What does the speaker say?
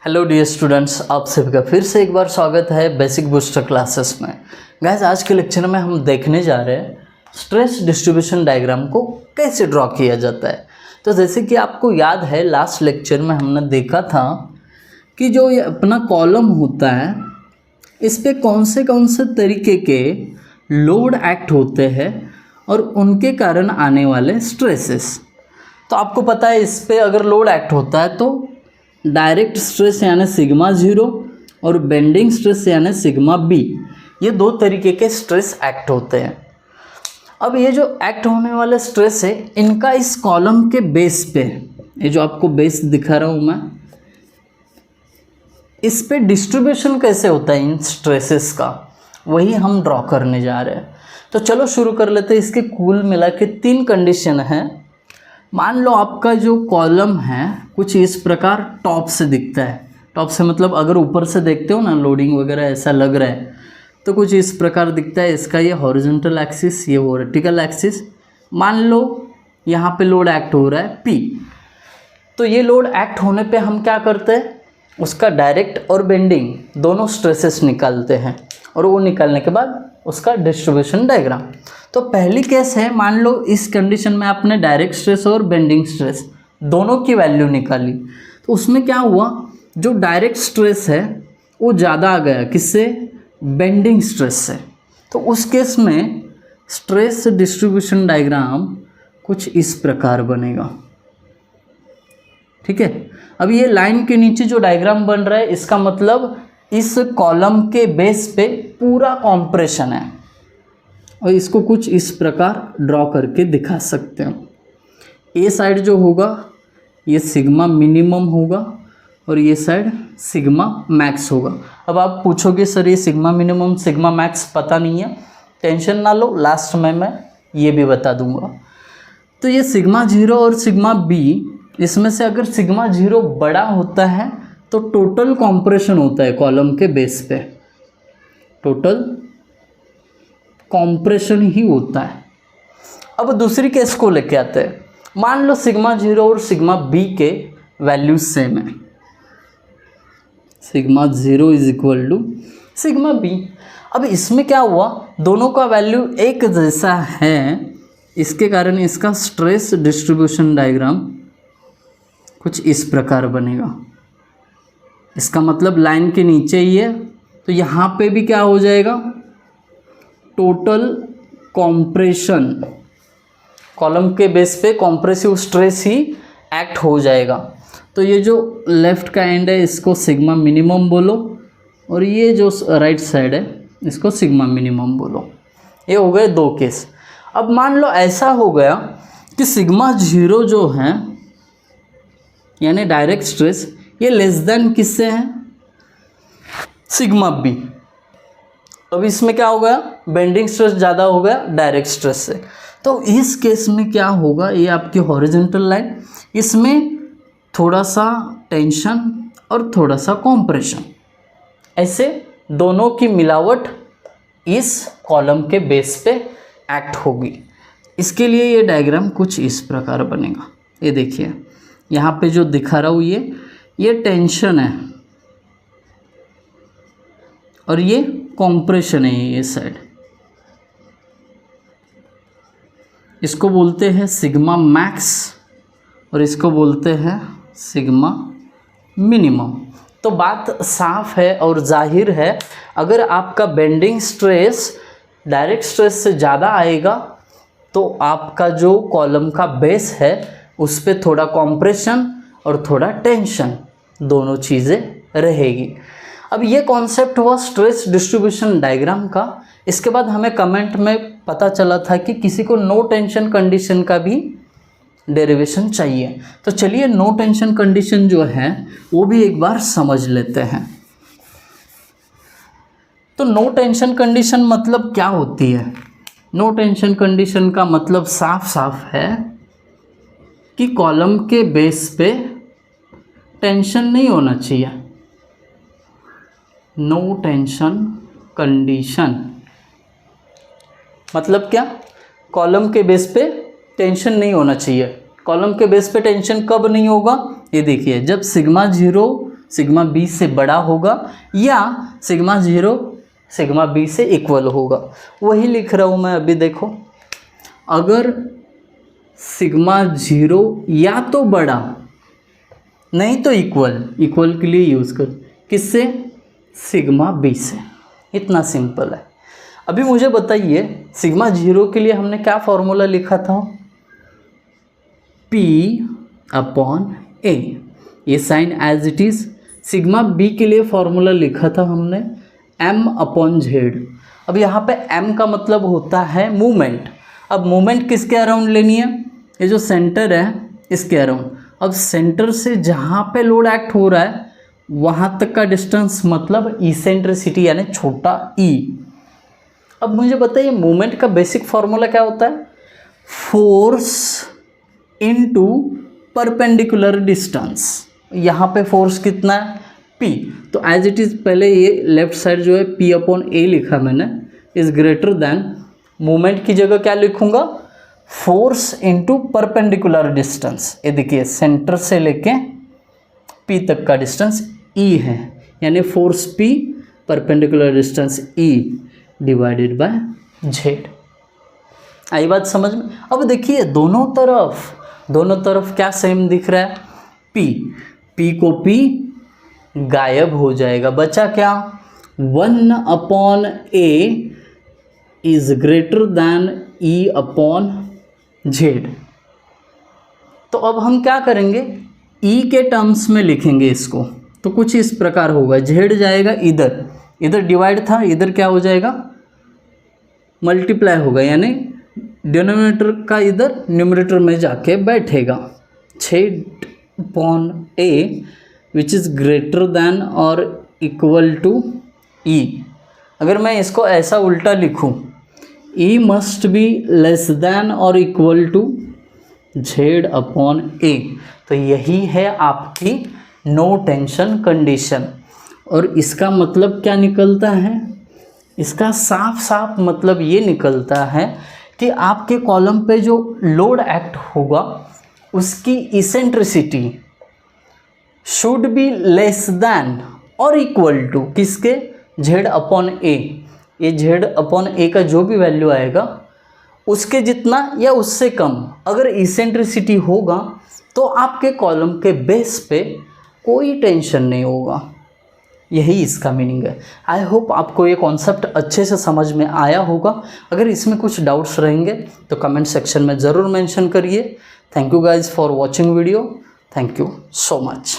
Hello dear students, आप सभी का फिर से एक बार स्वागत है बेसिक बूस्टर क्लासेस में। गाइस, आज के लेक्चर में हम देखने जा रहे हैं स्ट्रेस डिस्ट्रीब्यूशन डायग्राम को कैसे ड्रॉ किया जाता है। तो जैसे कि आपको याद है, लास्ट लेक्चर में हमने देखा था कि जो ये अपना कॉलम होता है, इस पे कौन से तरीके के लोड एक्ट होते हैं और उनके कारण आने वाले स्ट्रेसेस। तो आपको पता है, इस पे अगर लोड एक्ट होता है तो डायरेक्ट स्ट्रेस यानी सिग्मा 0 और बेंडिंग स्ट्रेस यानी सिग्मा बी, ये दो तरीके के स्ट्रेस एक्ट होते हैं। अब ये जो एक्ट होने वाले स्ट्रेस है, इनका इस कॉलम के बेस पे, ये जो आपको बेस दिखा रहा हूँ मैं, इस पे डिस्ट्रीब्यूशन कैसे होता है इन स्ट्रेसेस का, वही हम ड्रॉ करने जा रहे हैं। तो चलो शुरू कर लेते हैं। इसके कुल मिला के 3 कंडीशन है। मान लो आपका जो कॉलम है कुछ इस प्रकार टॉप से दिखता है। टॉप से मतलब अगर ऊपर से देखते हो ना, लोडिंग वगैरह ऐसा लग रहा है तो कुछ इस प्रकार दिखता है। इसका ये हॉरिजॉन्टल एक्सिस, ये वर्टिकल एक्सिस। मान लो यहाँ पे लोड एक्ट हो रहा है P। तो ये लोड एक्ट होने पे हम क्या करते हैं, उसका डायरेक्ट और बेंडिंग दोनों स्ट्रेसेस निकालते हैं, और वो निकालने के बाद उसका डिस्ट्रीब्यूशन डायग्राम। तो पहली केस है, मान लो इस कंडीशन में आपने डायरेक्ट स्ट्रेस और बेंडिंग स्ट्रेस दोनों की वैल्यू निकाली। तो उसमें क्या हुआ, जो डायरेक्ट स्ट्रेस है वो ज़्यादा आ गया, किससे, बेंडिंग स्ट्रेस से। तो उस केस में स्ट्रेस डिस्ट्रीब्यूशन डायग्राम कुछ इस प्रकार बनेगा। ठीक है। अब ये लाइन के नीचे जो डायग्राम बन रहा है, इसका मतलब इस कॉलम के बेस पे पूरा कॉम्प्रेशन है, और इसको कुछ इस प्रकार ड्रॉ करके दिखा सकते हैं। ए साइड जो होगा ये सिग्मा मिनिमम होगा और ये साइड सिग्मा मैक्स होगा। अब आप पूछोगे सर ये सिग्मा मिनिमम सिग्मा मैक्स पता नहीं है, टेंशन ना लो, लास्ट में मैं ये भी बता दूंगा। तो ये सिग्मा 0 और सिग्मा बी, इसमें से अगर सिग्मा 0 बड़ा होता है तो टोटल कॉम्प्रेशन होता है कॉलम के बेस पे, टोटल कॉम्प्रेशन ही होता है। अब दूसरी केस को लेके आते हैं। मान लो सिग्मा 0 और सिग्मा बी के वैल्यूज सेम है, sigma 0 is equal to sigma B. अब इसमें क्या हुआ, दोनों का वैल्यू एक जैसा है, इसके कारण इसका स्ट्रेस डिस्ट्रीब्यूशन डायग्राम कुछ इस प्रकार बनेगा। इसका मतलब लाइन के नीचे ही है, तो यहाँ पे भी क्या हो जाएगा, टोटल कॉम्प्रेशन, कॉलम के बेस पे कॉम्प्रेसिव स्ट्रेस ही एक्ट हो जाएगा। तो ये जो लेफ्ट का एंड है इसको सिग्मा मिनिमम बोलो, और ये जो राइट साइड है इसको सिग्मा मिनिमम बोलो। ये हो गए 2 केस। अब मान लो ऐसा हो गया कि सिग्मा 0 जो है यानी डायरेक्ट स्ट्रेस, ये लेस देन किससे है, सिग्मा बी। अब इसमें क्या हो गया, बेंडिंग स्ट्रेस ज़्यादा हो गया डायरेक्ट स्ट्रेस से। तो इस केस में क्या होगा, ये आपकी हॉरिजॉन्टल लाइन, इसमें थोड़ा सा टेंशन और थोड़ा सा कॉम्प्रेशन, ऐसे दोनों की मिलावट इस कॉलम के बेस पे एक्ट होगी। इसके लिए ये डायग्राम कुछ इस प्रकार बनेगा। ये देखिए यहाँ पे जो दिखा रहा हूँ ये टेंशन है और ये कॉम्प्रेशन है, ये साइड, इसको बोलते हैं सिग्मा मैक्स और इसको बोलते हैं सिग्मा मिनिमम। तो बात साफ है और जाहिर है, अगर आपका बेंडिंग स्ट्रेस डायरेक्ट स्ट्रेस से ज़्यादा आएगा तो आपका जो कॉलम का बेस है उस पर थोड़ा कॉम्प्रेशन और थोड़ा टेंशन, दोनों चीज़ें रहेगी। अब ये कॉन्सेप्ट हुआ स्ट्रेस डिस्ट्रीब्यूशन डायग्राम का। इसके बाद हमें कमेंट में पता चला था कि किसी को नो टेंशन कंडीशन का भी डेरिवेशन चाहिए। तो चलिए नो टेंशन कंडीशन जो है वो भी एक बार समझ लेते हैं। तो नो टेंशन कंडीशन मतलब क्या होती है, नो टेंशन कंडीशन का मतलब साफ साफ है कि कॉलम के बेस पे टेंशन नहीं होना चाहिए। नो टेंशन कंडीशन मतलब क्या, कॉलम के बेस पे टेंशन नहीं होना चाहिए। कॉलम के बेस पे टेंशन कब नहीं होगा, ये देखिए, जब सिग्मा 0 सिग्मा बी से बड़ा होगा या सिग्मा 0 सिग्मा बी से इक्वल होगा। वही लिख रहा हूँ मैं अभी, देखो अगर सिग्मा 0 या तो बड़ा नहीं तो इक्वल के लिए यूज़ कर, किससे? सिग्मा बी से। इतना सिंपल है। अभी मुझे बताइए सिग्मा 0 के लिए हमने क्या फॉर्मूला लिखा था? P/A, ये sign as it is. Sigma B के लिए फॉर्मूला लिखा था हमने M/Z। अब यहाँ पे M का मतलब होता है मूवमेंट। अब मूवमेंट किसके अराउंड लेनी है? ये जो सेंटर है इसके अराउंड। अब सेंटर से जहाँ पे लोड एक्ट हो रहा है वहाँ तक का डिस्टेंस मतलब इसेंट्रिसिटी यानी छोटा e। अब मुझे बताइए मूवमेंट का बेसिक फॉर्मूला क्या होता है? Force into perpendicular distance. यहाँ पे फोर्स कितना है? P। तो एज इट इज़ पहले ये लेफ्ट साइड जो है P/A लिखा मैंने, इज़ ग्रेटर देन, मूवमेंट की जगह क्या लिखूँगा? Force into perpendicular distance. ये देखिए सेंटर से लेके P तक का डिस्टेंस E है, यानी force P perpendicular distance E divided by Z। आई बात समझ में? अब देखिए दोनों तरफ क्या सेम दिख रहा है? P को P गायब हो जाएगा, बचा क्या? 1/A is greater than E/Z। तो अब हम क्या करेंगे? E के टर्म्स में लिखेंगे इसको। तो कुछ इस प्रकार होगा, Z जाएगा इधर डिवाइड था, इधर क्या हो जाएगा? मल्टीप्लाई होगा, यानी डिनोमिनेटर का इधर न्यूमरेटर में जाके बैठेगा। 6/A which is greater than और इक्वल टू E। अगर मैं इसको ऐसा उल्टा लिखूं, E must be less than और इक्वल टू Z/A। तो यही है आपकी नो टेंशन कंडीशन। और इसका मतलब क्या निकलता है? इसका साफ मतलब ये निकलता है कि आपके कॉलम पे जो लोड एक्ट होगा उसकी eccentricity should be less than और इक्वल टू किसके? Z/A। ये Z/A का जो भी वैल्यू आएगा उसके जितना या उससे कम अगर इसेंट्रिसिटी होगा तो आपके कॉलम के बेस पे कोई टेंशन नहीं होगा। यही इसका मीनिंग है। आई होप आपको ये कॉन्सेप्ट अच्छे से समझ में आया होगा। अगर इसमें कुछ डाउट्स रहेंगे तो कमेंट सेक्शन में ज़रूर मेंशन करिए। Thank you guys for watching video. Thank you so much.